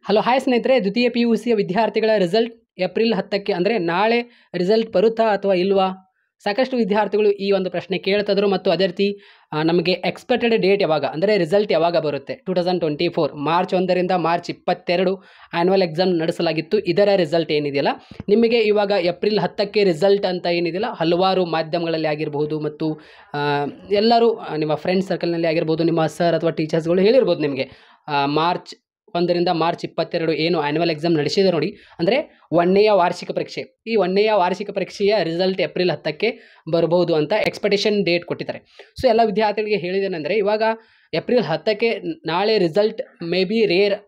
Hello hi ಸ್ನೇಹಿತರೆ, ದ್ವಿತೀಯ PUCಯ ವಿದ್ಯಾರ್ಥಿಗಳ ರಿಸಲ್ಟ್ ಏಪ್ರಿಲ್ 10ಕ್ಕೆ ಅಂದರೆ ನಾಳೆ ರಿಸಲ್ಟ್ ಬರುತ್ತಾ ಅಥವಾ ಇಲ್ವಾ? ಸಾಕಷ್ಟು ವಿದ್ಯಾರ್ಥಿಗಳು ಈ ಒಂದು ಪ್ರಶ್ನೆ ಕೇಳ್ತಿದ್ರು. ಮತ್ತು ಅದೇ ರೀತಿ ನಮಗೆ ಎಕ್ಸ್ಪೆಕ್ಟೆಡ್ ಡೇಟ್ ಯಾವಾಗ ಅಂದರೆ ರಿಸಲ್ಟ್ ಯಾವಾಗ ಬರುತ್ತೆ? 2024 ಮಾರ್ಚ್ 1ರಿಂದ ಮಾರ್ಚ್ 22 ಆ್ಯನ್ಯುವಲ್ ಎಕ್ಸಾಮ್ ನಡೆಸಲಾಗಿತ್ತು. ಇದರ ರಿಸಲ್ಟ್ ಏನಿದೆಯಲ್ಲ ನಿಮಗೆ ಇವಾಗ ಏಪ್ರಿಲ್ 10ಕ್ಕೆ ರಿಸಲ್ಟ್ ಅಂತ ಏನಿದೆಯಲ್ಲ ಹಲವಾರು ಮಾಧ್ಯಮಗಳಲ್ಲಿ ಆಗಿರಬಹುದು ಮತ್ತು ಎಲ್ಲರೂ ನಿಮ್ಮ ಫ್ರೆಂಡ್ಸ್ ಸರ್ಕಲ್ನಲ್ಲಿ ಆಗಿರ್ಬೋದು, ನಿಮ್ಮ ಸರ್ ಅಥವಾ ಟೀಚರ್ಸ್ಗಳು ಹೇಳಿರ್ಬೋದು ನಿಮಗೆ ಮಾರ್ಚ್ 1ರಿಂದ ಮಾರ್ಚ್ 22 ಏನು ಆ್ಯನ್ಯುವಲ್ ಎಕ್ಸಾಮ್ ನಡೆಸಿದೆ ನೋಡಿ, ಅಂದರೆ 1ನೇಯ ವಾರ್ಷಿಕ ಪರೀಕ್ಷೆ. ಈ 1ನೇಯ ವಾರ್ಷಿಕ ಪರೀಕ್ಷೆಯ ರಿಸಲ್ಟ್ ಏಪ್ರಿಲ್ 10ಕ್ಕೆ ಬರಬಹುದು ಅಂತ ಎಕ್ಸ್ಪೆಕ್ಟೇಷನ್ ಡೇಟ್ ಕೊಟ್ಟಿದ್ದಾರೆ. ಸೊ ಎಲ್ಲ ವಿದ್ಯಾರ್ಥಿಗಳಿಗೆ ಹೇಳಿದ್ದೇನೆಂದರೆ ಇವಾಗ ಏಪ್ರಿಲ್ 10ಕ್ಕೆ ನಾಳೆ result may be rare.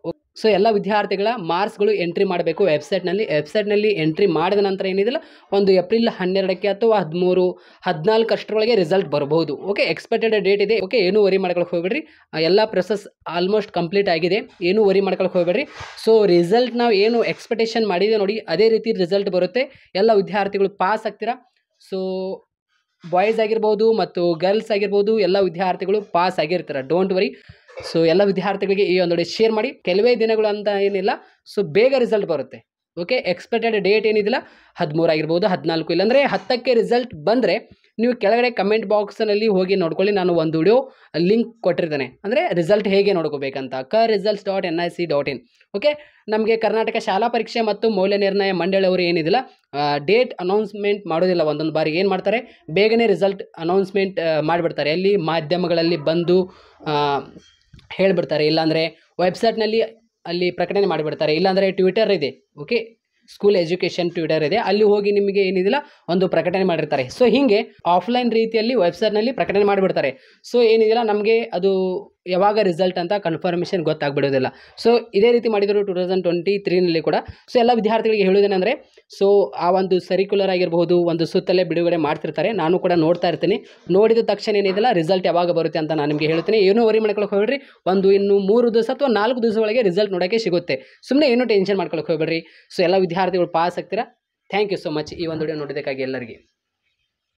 So ಎಲ್ಲ ವಿದ್ಯಾರ್ಥಿಗಳ ಮಾರ್ಕ್ಸ್ಗಳು ಎಂಟ್ರಿ ಮಾಡಬೇಕು ವೆಬ್ಸೈಟ್ನಲ್ಲಿ ಎಂಟ್ರಿ ಮಾಡಿದ ನಂತರ ಏನಿದೆಯಲ್ಲ ಒಂದು ಏಪ್ರಿಲ್ 12ಕ್ಕೆ ಅಥವಾ 13, 14 ಅಷ್ಟರೊಳಗೆ ರಿಸಲ್ಟ್ ಬರಬಹುದು. ಓಕೆ, ಎಕ್ಸ್ಪೆಕ್ಟೆಡ್ ಡೇಟ್ ಇದೆ. ಓಕೆ, ಏನೂ ವರಿ ಮಾಡ್ಕೊಳಕ್ಕೆ ಹೋಗ್ಬೇಡ್ರಿ, ಎಲ್ಲ ಪ್ರೊಸೆಸ್ ಆಲ್ಮೋಸ್ಟ್ ಕಂಪ್ಲೀಟ್ ಆಗಿದೆ, ಏನೂ ವರಿ ಮಾಡ್ಕೊಳಕ್ಕೆ ಹೋಗ್ಬೇಡ್ರಿ. ಸೊ ರಿಸಲ್ಟ್ ನಾವು ಏನು ಎಕ್ಸ್ಪೆಕ್ಟೇಷನ್ ಮಾಡಿದೆ ನೋಡಿ ಅದೇ ರೀತಿ ರಿಸಲ್ಟ್ ಬರುತ್ತೆ. ಎಲ್ಲ ವಿದ್ಯಾರ್ಥಿಗಳು ಪಾಸ್ ಆಗ್ತೀರಾ. ಸೊ ಬಾಯ್ಸ್ ಆಗಿರ್ಬೋದು ಮತ್ತು ಗರ್ಲ್ಸ್ ಆಗಿರ್ಬೋದು ಎಲ್ಲ ವಿದ್ಯಾರ್ಥಿಗಳು ಪಾಸ್ ಆಗಿರ್ತಾರೆ, ಡೋಂಟ್ ವರಿ. ಸೊ ಎಲ್ಲ ವಿದ್ಯಾರ್ಥಿಗಳಿಗೆ ಈ ಒಂದು ಶೇರ್ ಮಾಡಿ. ಕೆಲವೇ ದಿನಗಳು ಅಂತ ಏನಿಲ್ಲ, ಸೊ ಬೇಗ ರಿಸಲ್ಟ್ ಬರುತ್ತೆ. ಓಕೆ, ಎಕ್ಸ್ಪೆಕ್ಟೆಡ್ ಡೇಟ್ ಏನಿದಿಲ್ಲ 13 ಆಗಿರ್ಬೋದು, 14 ಇಲ್ಲಾಂದರೆ 10ಕ್ಕೆ ರಿಸಲ್ಟ್ ಬಂದರೆ ನೀವು ಕೆಳಗಡೆ ಕಮೆಂಟ್ ಬಾಕ್ಸ್ನಲ್ಲಿ ಹೋಗಿ ನೋಡ್ಕೊಳ್ಳಿ. ನಾನು ಒಂದು ವಿಡಿಯೋ ಲಿಂಕ್ ಕೊಟ್ಟಿರ್ತೇನೆ, ಅಂದರೆ ರಿಸಲ್ಟ್ ಹೇಗೆ ನೋಡ್ಕೋಬೇಕಂತ KResults.nic.in. ಓಕೆ, ನಮಗೆ ಕರ್ನಾಟಕ ಶಾಲಾ ಪರೀಕ್ಷೆ ಮತ್ತು ಮೌಲ್ಯ ನಿರ್ಣಯ ಮಂಡಳಿಯವರು ಏನಿದಿಲ್ಲ ಡೇಟ್ ಅನೌನ್ಸ್ಮೆಂಟ್ ಮಾಡೋದಿಲ್ಲ. ಒಂದೊಂದು ಬಾರಿ ಏನು ಮಾಡ್ತಾರೆ, ಬೇಗನೆ ರಿಸಲ್ಟ್ ಅನೌನ್ಸ್ಮೆಂಟ್ ಮಾಡಿಬಿಡ್ತಾರೆ. ಅಲ್ಲಿ ಮಾಧ್ಯಮಗಳಲ್ಲಿ ಬಂದು ಹೇಳಿಬಿಡ್ತಾರೆ, ಇಲ್ಲಾಂದರೆ ವೆಬ್ಸೈಟ್ನಲ್ಲಿ ಅಲ್ಲಿ ಪ್ರಕಟಣೆ ಮಾಡಿಬಿಡ್ತಾರೆ, ಇಲ್ಲಾಂದರೆ ಟ್ವಿಟರ್ ಇದೆ. ಓಕೆ, ಸ್ಕೂಲ್ ಎಜುಕೇಷನ್ ಟ್ವಿಟರ್ ಇದೆ, ಅಲ್ಲಿ ಹೋಗಿ ನಿಮಗೆ ಏನಿದಿಲ್ಲ ಒಂದು ಪ್ರಕಟಣೆ ಮಾಡಿರ್ತಾರೆ. ಸೊ ಹೀಗೆ ಆಫ್ಲೈನ್ ರೀತಿಯಲ್ಲಿ ವೆಬ್ಸೈಟ್ನಲ್ಲಿ ಪ್ರಕಟಣೆ ಮಾಡಿಬಿಡ್ತಾರೆ. ಸೊ ಏನಿದಿಲ್ಲ ನಮಗೆ ಅದು ಯಾವಾಗ ರಿಸಲ್ಟ್ ಅಂತ ಕನ್ಫರ್ಮೇಷನ್ ಗೊತ್ತಾಗ್ಬಿಡೋದಿಲ್ಲ. ಸೊ ಇದೇ ರೀತಿ ಮಾಡಿದರು 2023ನಲ್ಲಿ ಕೂಡ. ಸೊ ಎಲ್ಲ ವಿದ್ಯಾರ್ಥಿಗಳಿಗೆ ಹೇಳೋದೇನೆಂದರೆ, ಸೊ ಆ ಒಂದು ಸರ್ಕ್ಯುಲರ್ ಆಗಿರಬಹುದು ಒಂದು ಸುತ್ತಲೇ ಬಿಡುಗಡೆ ಮಾಡ್ತಿರ್ತಾರೆ, ನಾನು ಕೂಡ ನೋಡ್ತಾ ಇರ್ತೀನಿ. ನೋಡಿದ ತಕ್ಷಣ ಏನಿದಿಲ್ಲ ರಿಸಲ್ಟ್ ಯಾವಾಗ ಬರುತ್ತೆ ಅಂತ ನಾನು ನಿಮಗೆ ಹೇಳ್ತೀನಿ. ಏನೂ ವರಿ ಮಾಡ್ಕೊಳಕ್ಕೆ ಹೋಗ್ಬೇಡ್ರಿ, ಇನ್ನು 3 ದಿವಸ ಅಥವಾ 4 ದಿವಸ ಒಳಗೆ ರಿಸಲ್ಟ್ ನೋಡೋಕ್ಕೆ ಸಿಗುತ್ತೆ. ಸುಮ್ಮನೆ ಏನೂ ಟೆನ್ಷನ್ ಮಾಡ್ಕೊಳಕ್ಕೆ ಹೋಗ್ಬೇಡ್ರಿ. ಸೊ ಎಲ್ಲ ವಿದ್ಯಾರ್ಥಿಗಳು ಪಾಸ್ ಆಗ್ತೀರಾ. ಥ್ಯಾಂಕ್ ಯು ಸೊ ಮಚ್ ಈ ಒಂದು ವಿಡಿಯೋ ನೋಡಿದ್ದಕ್ಕಾಗಿ ಎಲ್ಲರಿಗೆ.